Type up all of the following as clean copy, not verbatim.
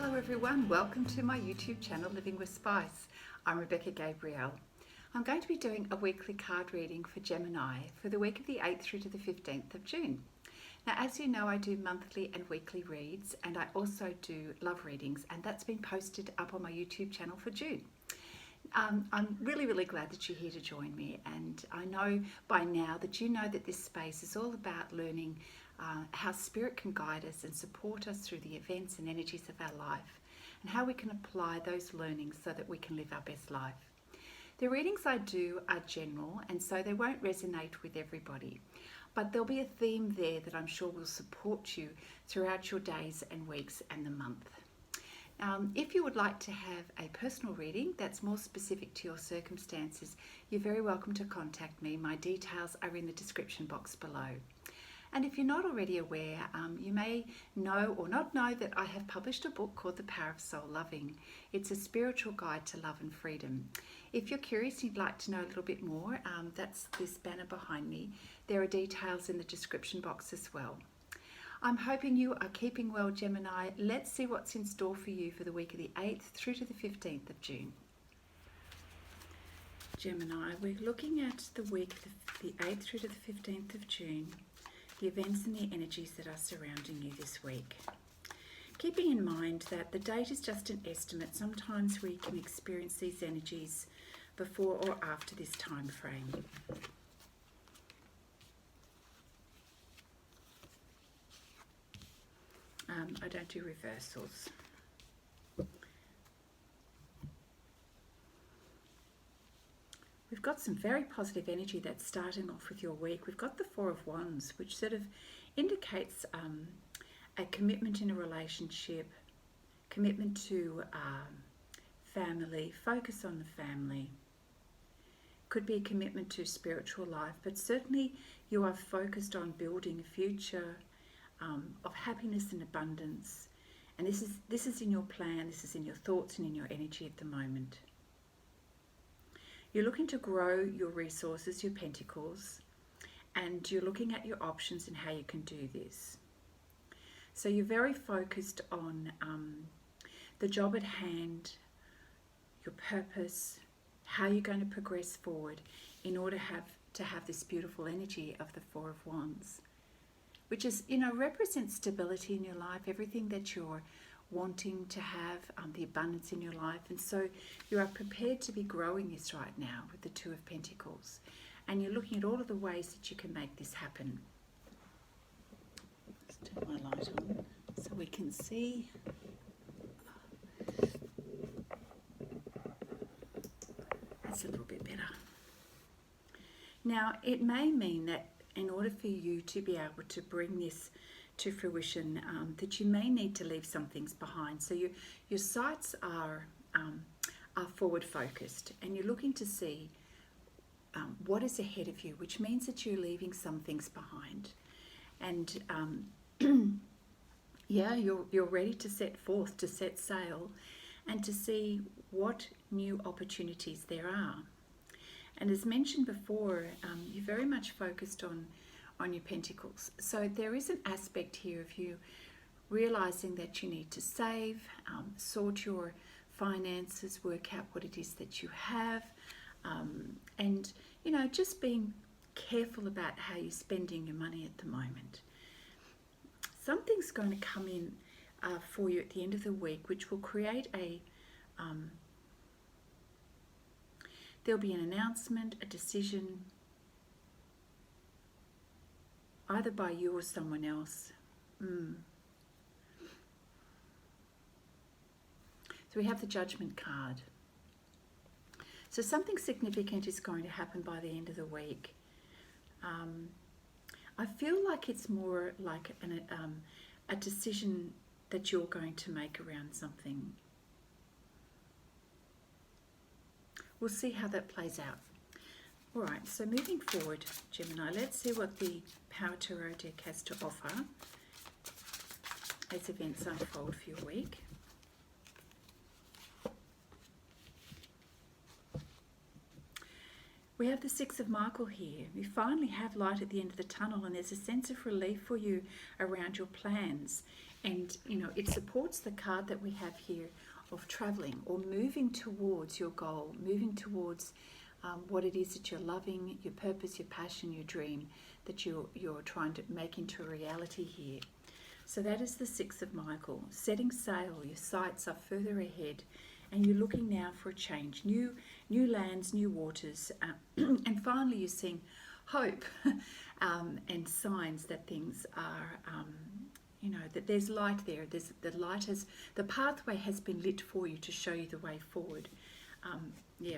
Hello everyone, welcome to my YouTube channel Living with Spice. I'm Rebecca Gabrielle. I'm going to be doing a weekly card reading for Gemini for the week of the 8th through to the 15th of June. Now, as you know, I do monthly and weekly reads, and I also do love readings, and that's been posted up on my YouTube channel for June. I'm really glad that you're here to join me, and I know by now that you know that this space is all about learning how spirit can guide us and support us through the events and energies of our life, and how we can apply those learnings so that we can live our best life. The readings I do are general, and so they won't resonate with everybody, but there'll be a theme there that I'm sure will support you throughout your days and weeks and the month. If you would like to have a personal reading that's more specific to your circumstances, you're very welcome to contact me. My details are in the description box below. And if you're not already aware, you may know or not know that I have published a book called The Power of Soul Loving. It's a spiritual guide to love and freedom. If you're curious and you'd like to know a little bit more, that's this banner behind me. There are details in the description box as well. I'm hoping you are keeping well, Gemini. Let's see what's in store for you for the week of the 8th through to the 15th of June. Gemini, we're looking at the week of the 8th through to the 15th of June. The events and the energies that are surrounding you this week. Keeping in mind that the date is just an estimate, sometimes we can experience these energies before or after this time frame. I don't do reversals. We've got some very positive energy that's starting off with your week. We've got the Four of Wands, which sort of indicates a commitment in a relationship, commitment to family, focus on the family. Could be a commitment to spiritual life, but certainly you are focused on building a future of happiness and abundance. And this is in your plan, this is in your thoughts and in your energy at the moment. You're looking to grow your resources, your pentacles, and you're looking at your options and how you can do this. So you're very focused on the job at hand, your purpose, how you're going to progress forward in order to have this beautiful energy of the Four of Wands, which is, represents stability in your life, everything that you're wanting to have, the abundance in your life. And so you are prepared to be growing this right now with the Two of Pentacles, and you're looking at all of the ways that you can make this happen. Let's turn my light on so we can see. That's a little bit better. Now, it may mean that in order for you to be able to bring this to fruition, that you may need to leave some things behind. So your sights are forward focused, and you're looking to see what is ahead of you, which means that you're leaving some things behind. And yeah, you're ready to set forth, to set sail, and to see what new opportunities there are. And as mentioned before, you're very much focused on your pentacles. So there is an aspect here of you realizing that you need to save, sort your finances, work out what it is that you have, and just being careful about how you're spending your money at the moment. Something's going to come in for you at the end of the week, which will create there'll be an announcement, a decision, either by you or someone else. So we have the Judgment card. So something significant is going to happen by the end of the week. I feel like it's more like a decision that you're going to make around something. We'll see how that plays out. All right, so moving forward, Gemini, let's see what the Power Tarot deck has to offer as events unfold for your week. We have the Six of Michael here. You finally have light at the end of the tunnel, and there's a sense of relief for you around your plans. And, you know, it supports the card that we have here of traveling or moving towards your goal, moving towards what it is that you're loving, your purpose, your passion, your dream, that you're trying to make into a reality here. So that is the Six of Michael. Setting sail, your sights are further ahead, and you're looking now for a change, new lands, new waters, and finally you're seeing hope and signs that things are, you know, that there's light there. The pathway has been lit for you to show you the way forward.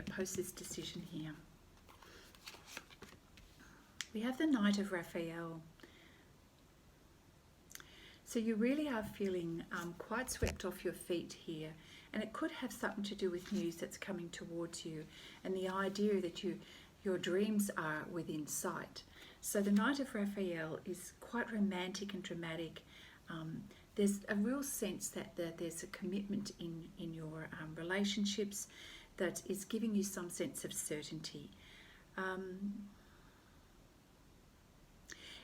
Post this decision here. We have the Knight of Raphael. So you really are feeling quite swept off your feet here. And it could have something to do with news that's coming towards you and the idea that your dreams are within sight. So the Knight of Raphael is quite romantic and dramatic. There's a real sense that there's a commitment in your relationships that is giving you some sense of certainty.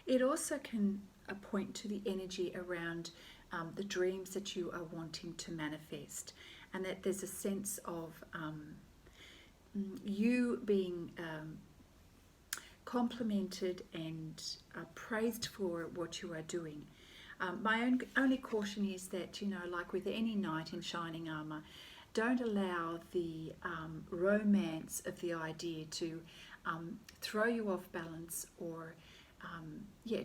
It also can point to the energy around the dreams that you are wanting to manifest, and that there's a sense of you being complimented and praised for what you are doing. My only caution is that, you know, like with any knight in shining armour, don't allow the romance of the idea to throw you off balance or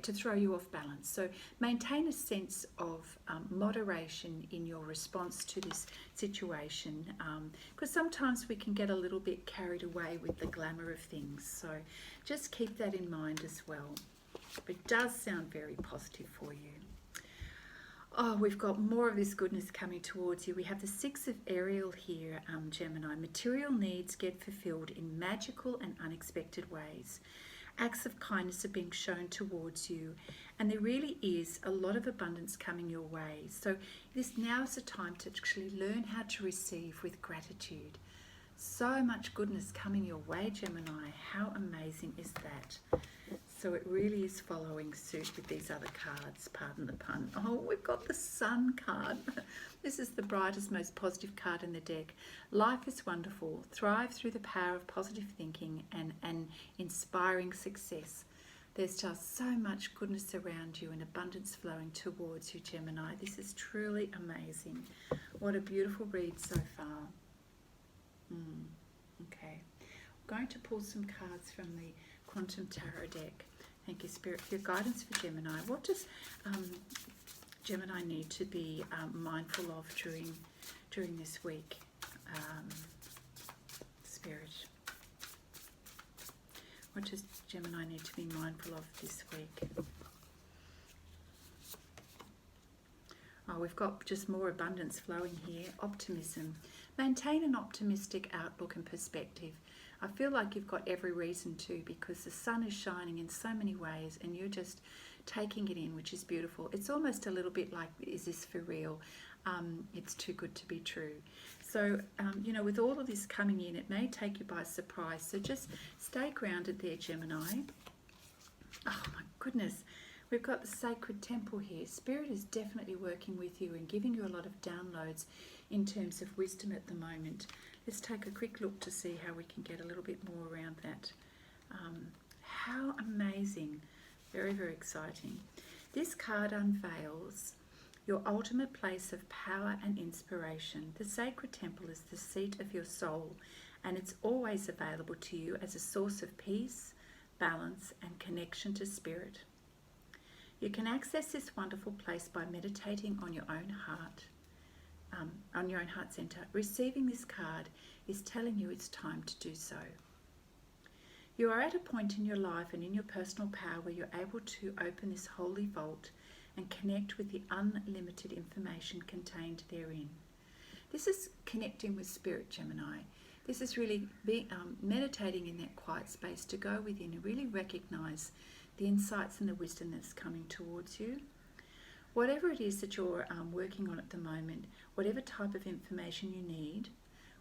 to throw you off balance. So maintain a sense of moderation in your response to this situation, because sometimes we can get a little bit carried away with the glamour of things. So just keep that in mind as well. It does sound very positive for you. Oh, we've got more of this goodness coming towards you. We have the Six of Ariel here, Gemini. Material needs get fulfilled in magical and unexpected ways. Acts of kindness are being shown towards you, and there really is a lot of abundance coming your way. So this now is the time to actually learn how to receive with gratitude. So much goodness coming your way, Gemini. How amazing is that? So it really is following suit with these other cards, pardon the pun. Oh, we've got the Sun card. This is the brightest, most positive card in the deck. Life is wonderful. Thrive through the power of positive thinking and inspiring success. There's just so much goodness around you and abundance flowing towards you, Gemini. This is truly amazing. What a beautiful read so far. Okay. I'm going to pull some cards from the Quantum Tarot deck. Thank you, Spirit, for your guidance for Gemini. What does Gemini need to be mindful of during this week? Spirit, what does Gemini need to be mindful of this week? Oh, we've got just more abundance flowing here. Optimism. Maintain an optimistic outlook and perspective. I feel like you've got every reason to, because the sun is shining in so many ways and you're just taking it in, which is beautiful. It's almost a little bit like, is this for real? It's too good to be true. So, you know, with all of this coming in, it may take you by surprise. So just stay grounded there, Gemini. Oh my goodness. We've got the Sacred Temple here. Spirit is definitely working with you and giving you a lot of downloads in terms of wisdom at the moment. Let's take a quick look to see how we can get a little bit more around that. How amazing. Very, very exciting. This card unveils your ultimate place of power and inspiration. The Sacred Temple is the seat of your soul, and it's always available to you as a source of peace, balance, and connection to Spirit. You can access this wonderful place by meditating on your own heart. On your own heart center. Receiving this card is telling you it's time to do so. You are at a point in your life and in your personal power where you're able to open this holy vault and connect with the unlimited information contained therein. This is connecting with Spirit, Gemini. This is really meditating in that quiet space to go within and really recognize the insights and the wisdom that's coming towards you. Whatever it is that you're working on at the moment, whatever type of information you need,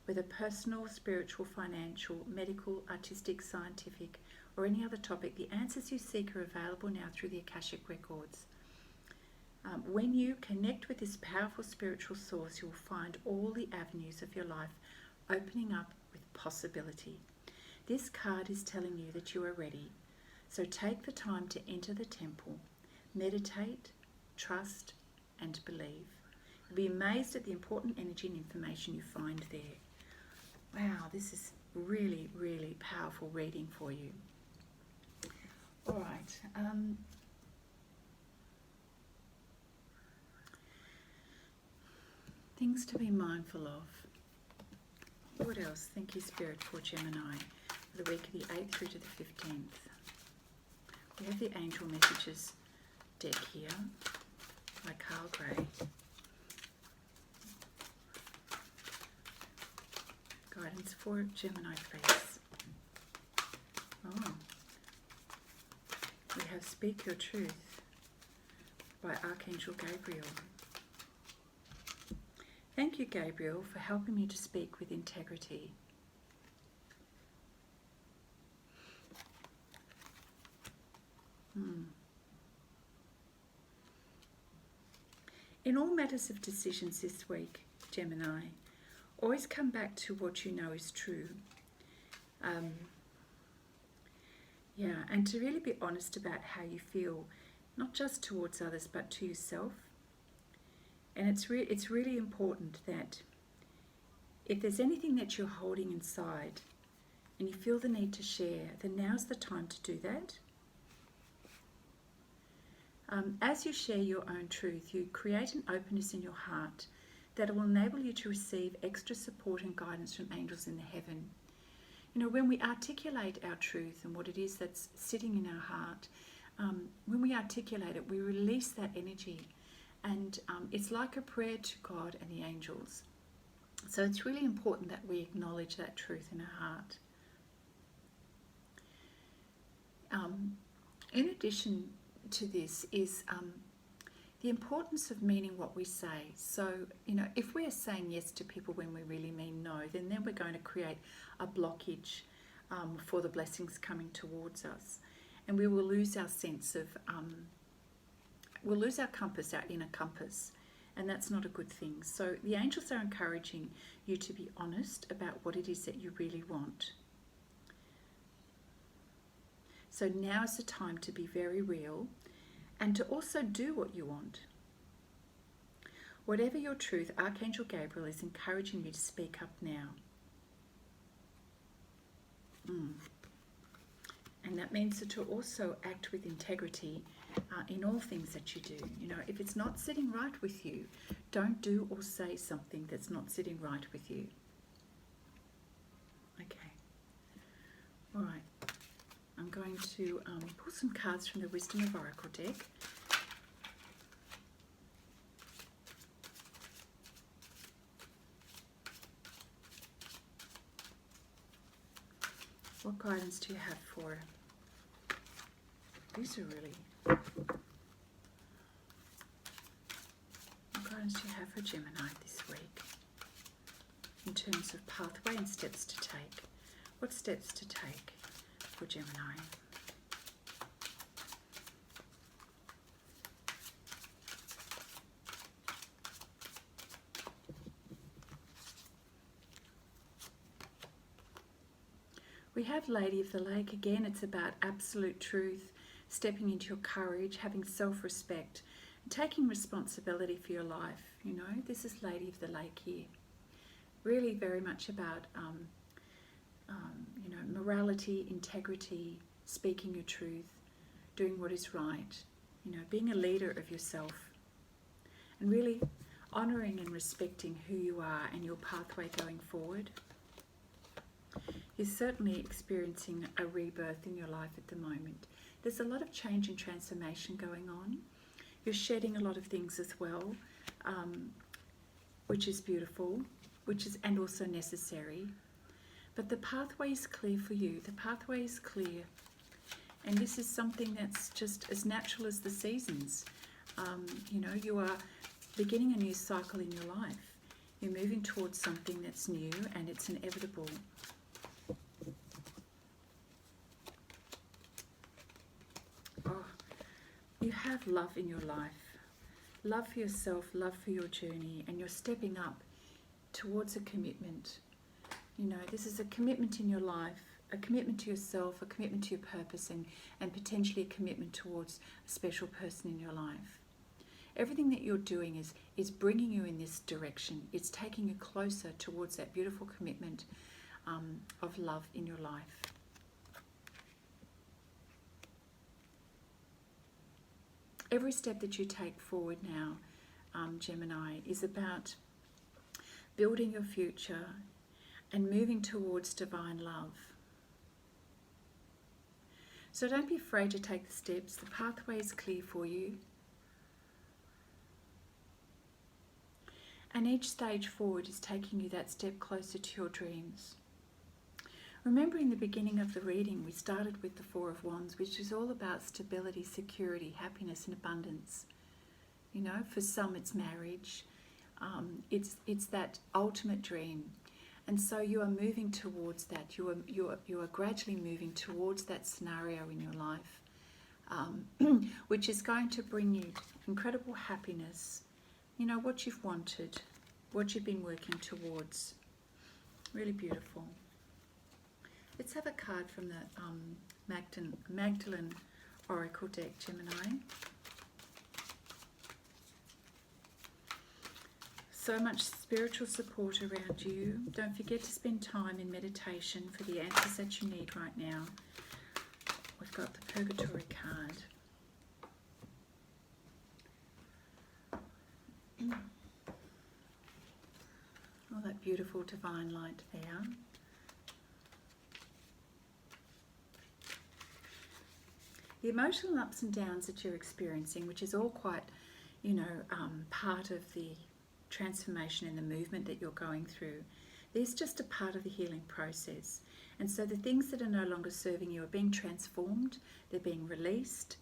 whether personal, spiritual, financial, medical, artistic, scientific, or any other topic. The answers you seek are available now through the Akashic Records. When you connect with this powerful spiritual source, you'll find all the avenues of your life opening up with possibility. This card is telling you that you are ready. So take the time to enter the temple, meditate, trust, and believe. You'll be amazed at the important energy and information you find there. Wow, this is really, really powerful reading for you. All right. Things to be mindful of. What else? Thank you, Spirit, for Gemini, for the week of the 8th through to the 15th. We have the Angel Messages deck here by Carl Gray. Guidance for Gemini, please. Oh. We have Speak Your Truth by Archangel Gabriel. Thank you, Gabriel, for helping me to speak with integrity. In all matters of decisions this week, Gemini, always come back to what you know is true. And to really be honest about how you feel, not just towards others, but to yourself. And it's really important that if there's anything that you're holding inside and you feel the need to share, then now's the time to do that. As you share your own truth, you create an openness in your heart that will enable you to receive extra support and guidance from angels in the heaven. You know, when we articulate our truth and what it is that's sitting in our heart, when we articulate it, we release that energy. And it's like a prayer to God and the angels. So it's really important that we acknowledge that truth in our heart. In addition to this is the importance of meaning what we say. So, you know, if we are saying yes to people when we really mean no, then we're going to create a blockage for the blessings coming towards us. And we will lose our sense of, we'll lose our compass, our inner compass. And that's not a good thing. So the angels are encouraging you to be honest about what it is that you really want. So now is the time to be very real and to also do what you want. Whatever your truth, Archangel Gabriel is encouraging you to speak up now. And that means to also act with integrity in all things that you do. You know, if it's not sitting right with you, don't do or say something that's not sitting right with you. Okay. All right. I'm going to pull some cards from the Wisdom of Oracle deck. What guidance do you have for? These are really. What guidance do you have for Gemini this week in terms of pathway and steps to take? What steps to take for Gemini? We have Lady of the Lake. Again, it's about absolute truth, stepping into your courage, having self-respect, taking responsibility for your life. You know, this is Lady of the Lake here. Really very much about, you know, morality, integrity, speaking your truth, doing what is right, you know, being a leader of yourself, and really honouring and respecting who you are and your pathway going forward. You're certainly experiencing a rebirth in your life at the moment. There's a lot of change and transformation going on. You're shedding a lot of things as well, which is beautiful, and also necessary. But the pathway is clear for you. The pathway is clear. And this is something that's just as natural as the seasons. You know, you are beginning a new cycle in your life. You're moving towards something that's new and it's inevitable. Oh, you have love in your life. Love for yourself, love for your journey, and you're stepping up towards a commitment. You know, this is a commitment in your life, a commitment to yourself, a commitment to your purpose, and potentially a commitment towards a special person in your life. Everything that you're doing is bringing you in this direction. It's taking you closer towards that beautiful commitment of love in your life. Every step that you take forward now, Gemini, is about building your future and moving towards divine love. So don't be afraid to take the steps. The pathway is clear for you. And each stage forward is taking you that step closer to your dreams. Remember, in the beginning of the reading, we started with the Four of Wands, which is all about stability, security, happiness and abundance. You know, for some it's marriage. It's that ultimate dream. And so you are moving towards that. You are gradually moving towards that scenario in your life, which is going to bring you incredible happiness. You know, what you've wanted, what you've been working towards. Really beautiful. Let's have a card from the Magdalene Oracle deck, Gemini. So much spiritual support around you. Don't forget to spend time in meditation for the answers that you need right now. We've got the Purgatory card. All that beautiful divine light there. The emotional ups and downs that you're experiencing, which is all quite, you know, part of the transformation and the movement that you're going through. There's just a part of the healing process. And so the things that are no longer serving you are being transformed, they're being released.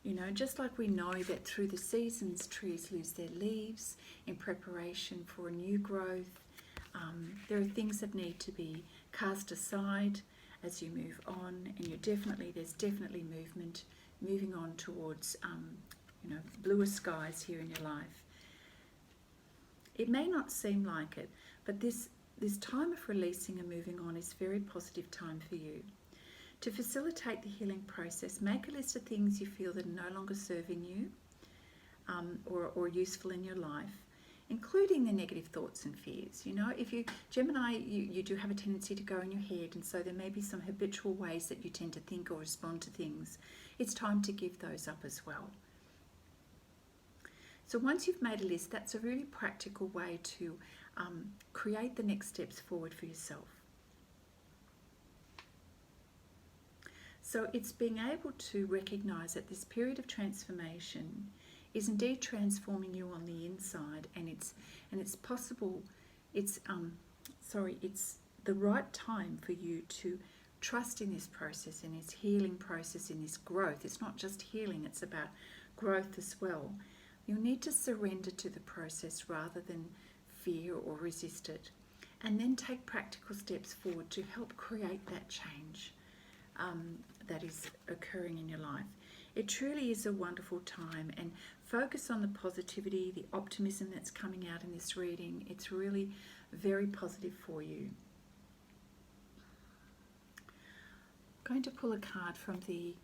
You know, just like we know that through the seasons, trees lose their leaves in preparation for a new growth. There are things that need to be cast aside as you move on, and there's definitely moving on towards you know, bluer skies here in your life. It may not seem like it, but this time of releasing and moving on is a very positive time for you. To facilitate the healing process, make a list of things you feel that are no longer serving you or useful in your life, including the negative thoughts and fears. You know, if you, Gemini, you do have a tendency to go in your head, and so there may be some habitual ways that you tend to think or respond to things. It's time to give those up as well. So once you've made a list, that's a really practical way to create the next steps forward for yourself. So it's being able to recognise that this period of transformation is indeed transforming you on the inside, and it's possible. It's the right time for you to trust in this process, in this healing process, in this growth. It's not just healing; it's about growth as well. You'll need to surrender to the process rather than fear or resist it, and then take practical steps forward to help create that change that is occurring in your life. It truly is a wonderful time, and focus on the positivity, the optimism that's coming out in this reading. It's really very positive for you. I'm going to pull a card from the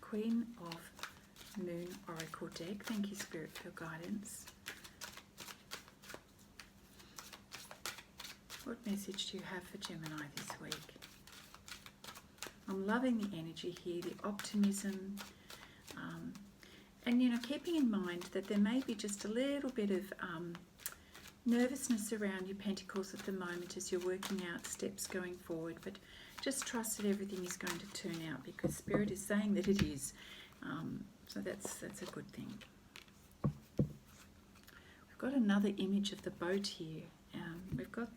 Queen of Moon Oracle deck. Thank you, Spirit, for your guidance. What message do you have for Gemini this week? I'm loving the energy here, the optimism, and, you know, keeping in mind that there may be just a little bit of nervousness around your pentacles at the moment as you're working out steps going forward, but just trust that everything is going to turn out, because Spirit is saying that it is. So that's a good thing. We've got another image of the boat here. We've got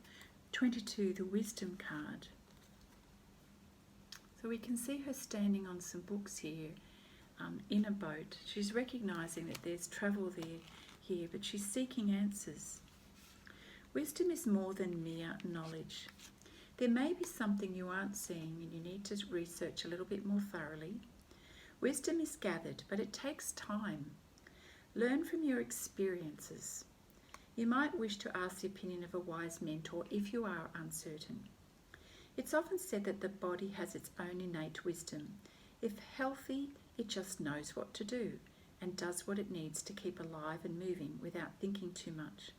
22, the Wisdom card. So we can see her standing on some books here in a boat. She's recognising that there's travel there here, but she's seeking answers. Wisdom is more than mere knowledge. There may be something you aren't seeing and you need to research a little bit more thoroughly. Wisdom is gathered, but it takes time. Learn from your experiences. You might wish to ask the opinion of a wise mentor if you are uncertain. It's often said that the body has its own innate wisdom. If healthy, it just knows what to do and does what it needs to keep alive and moving without thinking too much.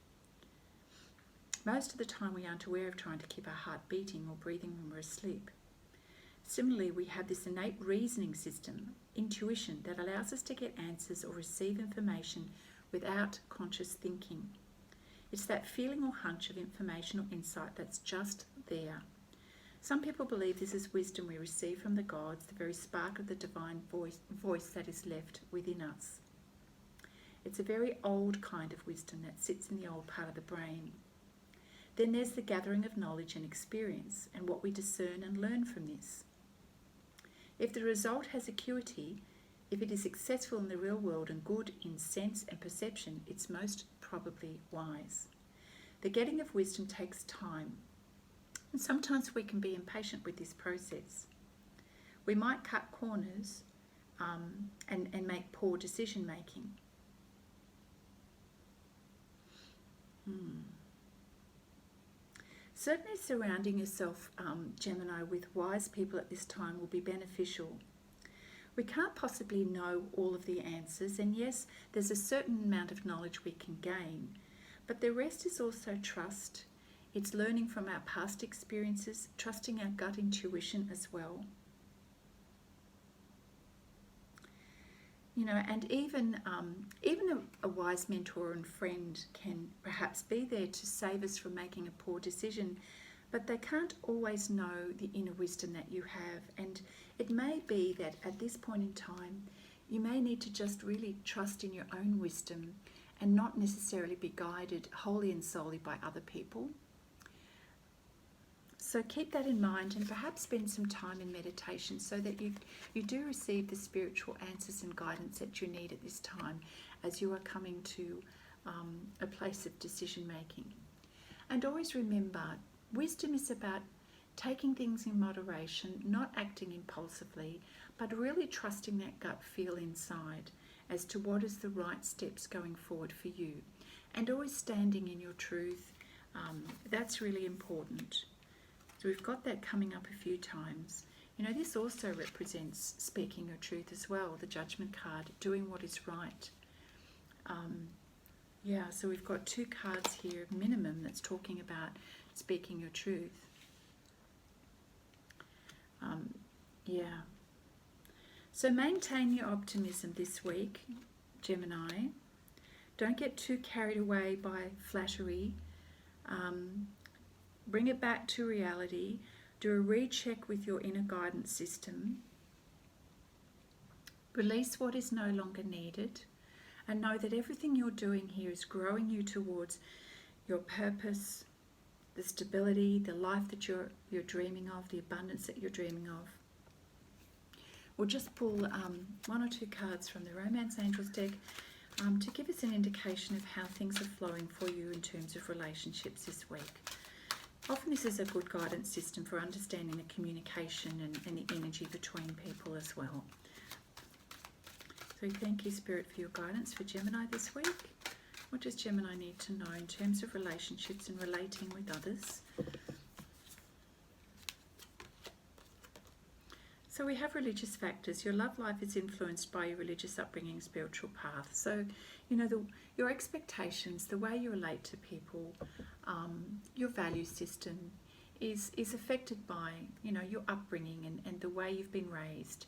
Most of the time we aren't aware of trying to keep our heart beating or breathing when we're asleep. Similarly, we have this innate reasoning system, intuition, that allows us to get answers or receive information without conscious thinking. It's that feeling or hunch of information or insight that's just there. Some people believe this is wisdom we receive from the gods, the very spark of the divine voice that is left within us. It's a very old kind of wisdom that sits in the old part of the brain. Then there's the gathering of knowledge and experience and what we discern and learn from this. If the result has acuity, if it is successful in the real world and good in sense and perception, it's most probably wise. The getting of wisdom takes time, and sometimes we can be impatient with this process. We might cut corners and make poor decision making. Certainly surrounding yourself, Gemini, with wise people at this time will be beneficial. We can't possibly know all of the answers, and yes, there's a certain amount of knowledge we can gain, but the rest is also trust. It's learning from our past experiences, trusting our gut intuition as well. You know, and even a wise mentor and friend can perhaps be there to save us from making a poor decision, but they can't always know the inner wisdom that you have. And it may be that at this point in time, you may need to just really trust in your own wisdom and not necessarily be guided wholly and solely by other people. So keep that in mind and perhaps spend some time in meditation so that you do receive the spiritual answers and guidance that you need at this time as you are coming to a place of decision making. And always remember, wisdom is about taking things in moderation, not acting impulsively, but really trusting that gut feel inside as to what is the right steps going forward for you. And always standing in your truth. That's really important. So we've got that coming up a few times. You know, this also represents speaking your truth as well, the judgment card, doing what is right. So we've got two cards here, minimum, that's talking about speaking your truth. So maintain your optimism this week, Gemini. Don't get too carried away by flattery. Bring it back to reality. Do a recheck with your inner guidance system. Release what is no longer needed. And know that everything you're doing here is growing you towards your purpose, the stability, the life that you're dreaming of, the abundance that you're dreaming of. We'll just pull one or two cards from the Romance Angels deck to give us an indication of how things are flowing for you in terms of relationships this week. Often this is a good guidance system for understanding the communication and the energy between people as well. So thank you, Spirit, for your guidance for Gemini this week. What does Gemini need to know in terms of relationships and relating with others? So we have religious factors. Your love life is influenced by your religious upbringing, spiritual path. So, you know, your expectations, the way you relate to people, your value system is affected by, you know, your upbringing and the way you've been raised.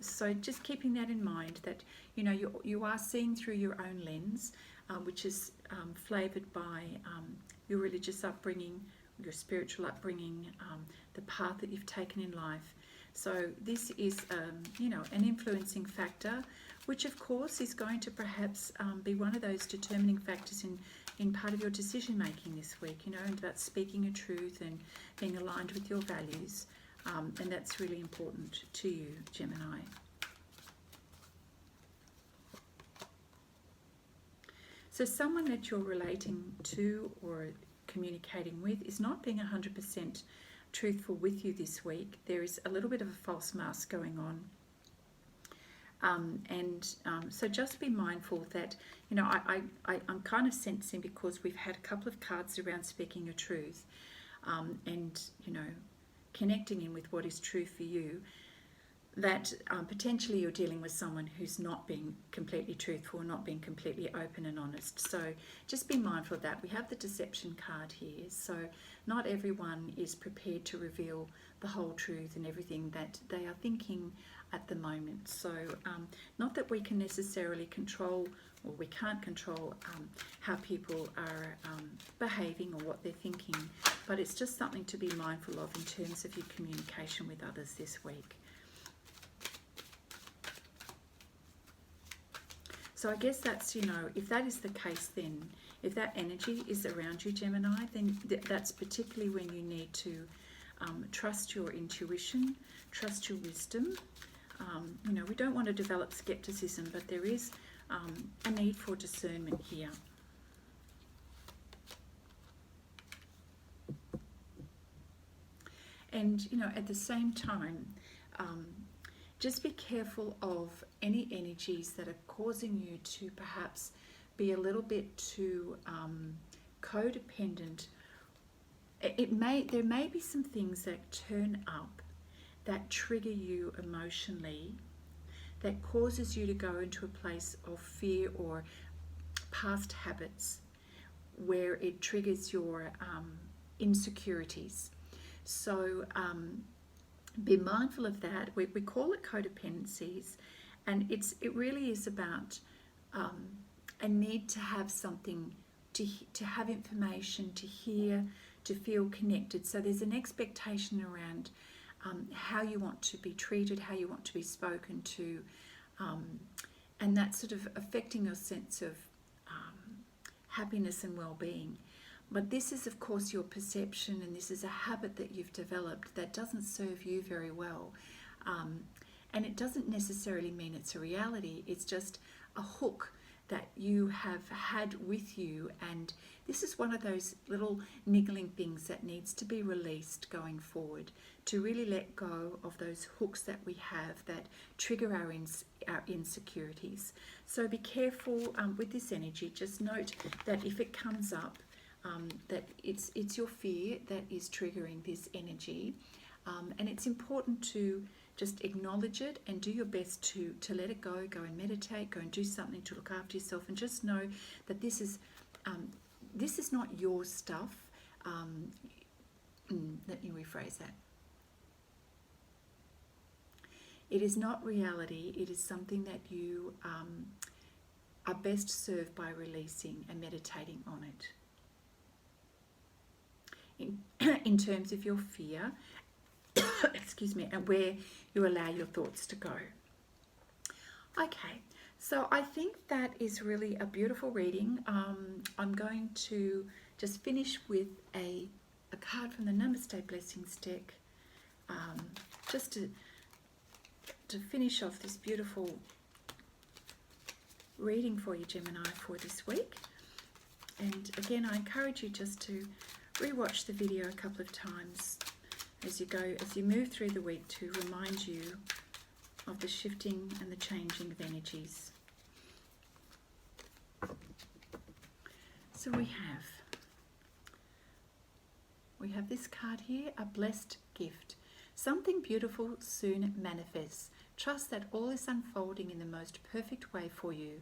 So just keeping that in mind, that, you know, you are seeing through your own lens, which is flavoured by your religious upbringing, your spiritual upbringing, the path that you've taken in life. So this is, you know, an influencing factor, which of course is going to perhaps be one of those determining factors in part of your decision making this week, you know, and about speaking your truth and being aligned with your values. And that's really important to you, Gemini. So someone that you're relating to or communicating with is not being 100% truthful with you this week. There is a little bit of a false mask going on. So just be mindful that, you know, I'm kind of sensing, because we've had a couple of cards around speaking your truth, and, you know, connecting in with what is true for you, that potentially you're dealing with someone who's not being completely truthful, not being completely open and honest. So just be mindful of that. We have the deception card here, so not everyone is prepared to reveal the whole truth and everything that they are thinking at the moment. So not that we can necessarily control, or we can't control how people are behaving or what they're thinking, but it's just something to be mindful of in terms of your communication with others this week. So I guess that's, you know, if that is the case, then if that energy is around you, Gemini, then that's particularly when you need to trust your intuition, trust your wisdom. You know, we don't want to develop skepticism, but there is a need for discernment here. And, you know, at the same time, just be careful of any energies that are causing you to perhaps be a little bit too codependent. There may be some things that turn up that trigger you emotionally, that causes you to go into a place of fear or past habits where it triggers your insecurities. So be mindful of that. We call it codependencies, and it really is about a need to have something, to have information, to hear, to feel connected. So there's an expectation around how you want to be treated, how you want to be spoken to, and that's sort of affecting your sense of happiness and well-being. But this is, of course, your perception, and this is a habit that you've developed that doesn't serve you very well. And it doesn't necessarily mean it's a reality. It's just a hook that you have had with you, and this is one of those little niggling things that needs to be released going forward, to really let go of those hooks that we have that trigger our insecurities. So be careful with this energy. Just note that if it comes up, that it's your fear that is triggering this energy, and it's important to just acknowledge it and do your best to let it go. Go and meditate, go and do something to look after yourself, and just know that this is not your stuff. Let me rephrase that. It is not reality. It is something that you are best served by releasing and meditating on it. In terms of your fear, excuse me, and where you allow your thoughts to go. Okay, so I think that is really a beautiful reading. I'm going to just finish with a card from the Namaste Blessings deck, just to finish off this beautiful reading for you, Gemini, for this week. And again, I encourage you just to rewatch the video a couple of times as you move through the week, to remind you of the shifting and the changing of energies. So we have this card here, a blessed gift. Something beautiful soon manifests. Trust that all is unfolding in the most perfect way for you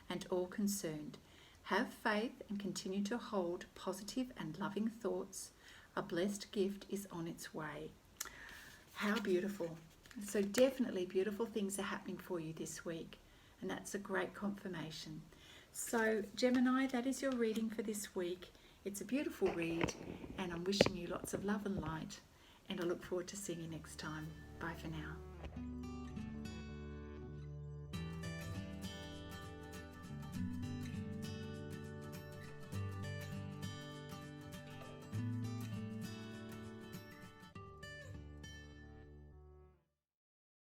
and all concerned. Have faith and continue to hold positive and loving thoughts. A blessed gift is on its way. How beautiful. So definitely beautiful things are happening for you this week, and that's a great confirmation. So Gemini, that is your reading for this week. It's a beautiful read, and I'm wishing you lots of love and light, and I look forward to seeing you next time. Bye for now.